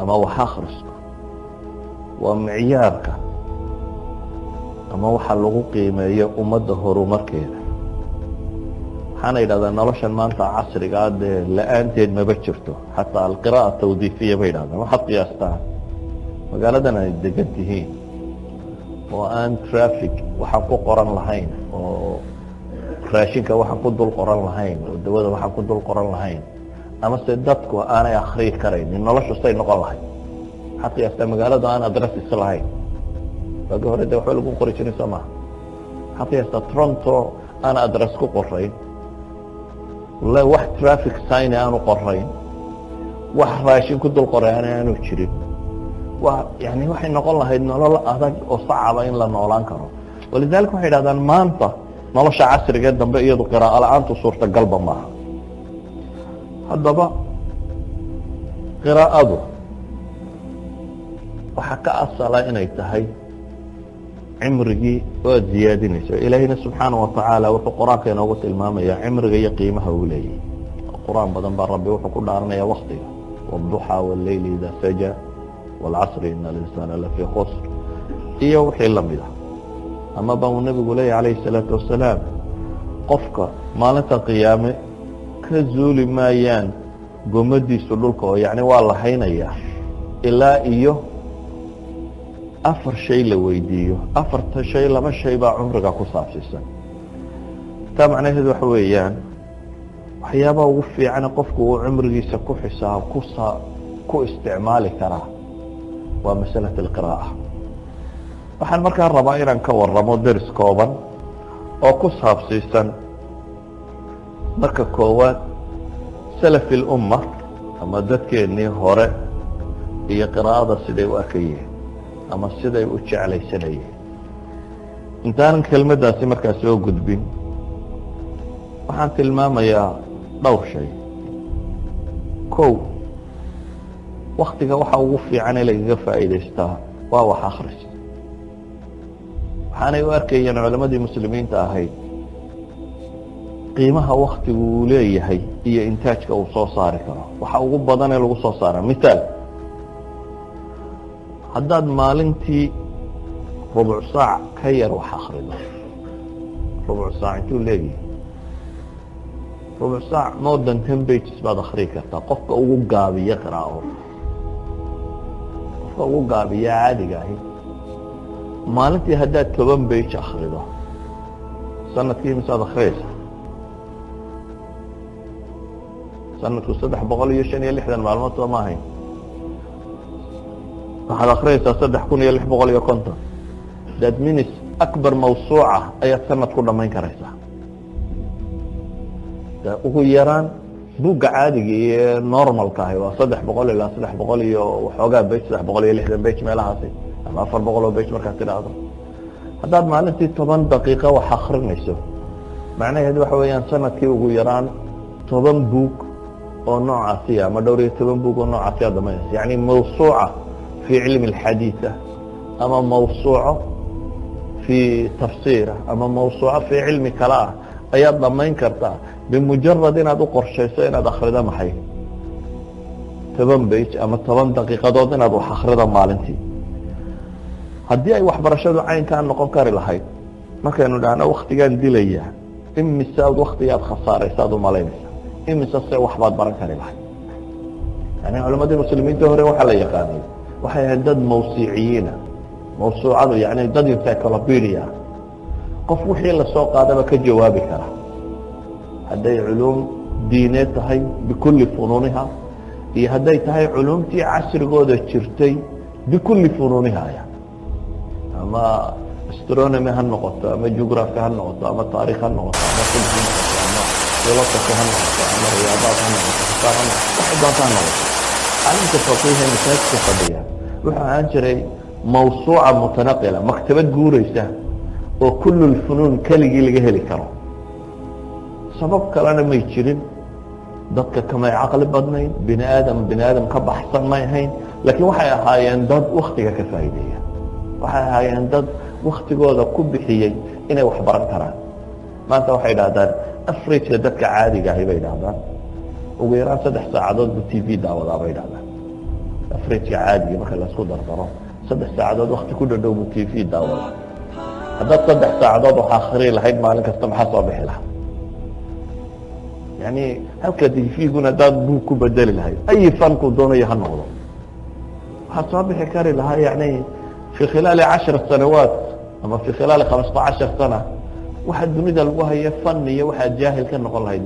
ama wax akhriska waa micyaarka ama waxa lagu qiimeeyo ummadda horumarkeeda. waxaana yidhahdaa noloshan maanta casriga ah dee la-aanteed maba jirto. xataa alqiraa'a tawdiifiya bay yidhahdaan. waxaad qiyaastaa magaaladan ay degan tihiin oo aan traffic waxaan ku qoran lahayn, oo raashinka waxaan ku dul qoran lahayn, oo dawada waxaan ku dul qoran lahayn, ama se dadku aanay akriyi karaynin, noloshu say noqon lahayd. waxaad qiyaastaa magaaladu aan adress iska lahayn. waagi hore de waxba lagu qori jirin soo maha. waxaad qiyaastaa Toronto aan adress ku qorayn, wax traffic sign aanu qorayn, wax raashin ku dul qorayn aanu jirin. yani waxay noqon lahayd nolol adag oo sacaba in la noolaan karo. walidaalika waxay yidhahdaan maanta nolosha casriga ee dambe iyadu qiraa'o la-aantu suurtagalba maaha. haddaba qiraa'adu waxaa ka asala inay tahay cimrigii oo aad ziyaadinayso. ilaahayna subxaana wa tacaala wuxuu qur-aanka inoogu tilmaamayaa cimriga iyo qiimaha uu leeyahay. qur-aan badan baa rabbi wuxuu ku dhaaranaya waktiga, wاduxaa wاleyli ida saja wاlcasri ina alinsaana lafii khusr iyo wixii lamid ah. amaba uu nabigu leeyahy calayhi الsalaatu wasalaam, qofka maalinta qiyaame ka zuuli maayaan gomadiisu dhulka, oo yani waa la haynayaa ilaa iyo 4 shay la weydiiyo. 4ta shay 2 shay baa cumriga ku saabsiisan. taa macnaheedu waxa weeyaan waxyaabaha ugu fiican qofku uu cumrigiisa ku xisaab ku isticmaali karaa waa masalaة اlqiraa'a. waxaan markaa rabaa inaan ka waramo deris kooban oo ku saabsiisan marka koowaad salaf اlumma ama dadkeennii hore iyo qiraa'ada siday u arkayeen ama siday u jeclaysanayeen. intaanan kelmaddaasi markaa soo gudbin waxaan tilmaamayaa dhowr shay. kow, waktiga waxa ugu fiican ee lagaga faa'iidaystaa waa wax akhris. waxaanay u arkayeen culammadii muslimiinta ahayd qiimaha waktigu uu leeyahay iyo intaajka uu soo saari karo. waxa ugu badan ee lagu soo saara misaal, haddaad maalintii rubuc saac ka yar wax akhrido, rubuc saac intuu leeyahay, rubuc saac more than 10 pages baad akhriyi kartaa. qofka ugu gaabiya qiraa'o, qofka ugu gaabiya caadiga ahi maalintii haddaad 10 page akhrido, sanadkii misaad akhriyaysa? sanadku 365 maalmood soo ma ahayn. waxaad akhriyaysaa 3650. that means akbar mawsuuca ayaad sanad ku dhamayn karaysaa. ugu yaraan buugga caadiga iyo normalka ahi waa 300 ilaa 300 iyo waxoogaa bage, 360 bage meelahaasi, ama 400 bage markaad tidhaahdo. haddaad maalintii 10 daqiiqo wax akrinayso, macnaheedu waxa weeyaan sanadkii ugu yaraan 10 buug oo noocaasi ama dhowr iyo 10 buug oo noocaasi aad dhamaynaysa. yani mawsuuca في علم الحديث أما موسوعة في تفسيره أما موسوعة في علم كلام أيضا ضمين كرتا بمجرد أن أدو قرشيسين أدو أخردا محي 7 بيج أما 8 دقيقة دون أدو أخردا مالنتي. هدي أي وحبرشادو عين كان نقوم كاري لحي ما كانوا لأنا وقتي كان دي ليا إمي ساد وقتي ياد خسارة سادو مالينيسا إمي ساسي وحبات بران كاري لحي. يعني علماء المسلمين تهري وحلا يقاني waxay ahayd dad mawsiiciyiina. mawsuucadu yani dad encyclopedia, qof wixii la soo qaadaba ka jawaabi kara. hadday culuum diineed tahay bikulli funuuniha, iyo hadday tahay culuumtii casrigooda jirtay bikulli funuuniha, ama astronomy ha noqoto, ama geography ha noqoto, ama taariikh ha noqoto, ama ama philosophy ha noqoto, ama riyaadaad ha noqoto, xisaab ha noqoto, wax doonta ha noqoto. caalimka faqiiha masaajidka fadhiya wuxuu ahaan jiray mawsuuca mutanaqila, maktabad guuraysa oo kullu lfunuun keligii laga heli karo. sabab kalena may jirin, dadka kamay caqli badnayn, bini aadam ka baxsan may ahayn, laakiin waxay ahaayeen dad waktiga ka faa'iideeya. waxay ahaayeen dad waktigooda ku bixiyey inay wax baran karaan. maanta waxay idhahdaan averageka dadka caadiga ahi bay idhahdaan ugu yaraan 3 saacadood bu TV daawadaa bay idhahdaan. afreedka caadiga marka la isku dardaro 3 saacadood waqti ku dhadhow buu TV daawada haddaad 3 saacadood wax akhri lahayd maalin kasta maxaa soo bixi lahaa yani halka TV-guna dad buu ku bedeli lahayd ay fanku doonayo ha noqdo waxaa soo bixi kari lahaa yani في خلال 10 سنوات أما في خلال 15 سنة واحد دنيا لقوها هي فن هي واحد جاهل كان نقول هاي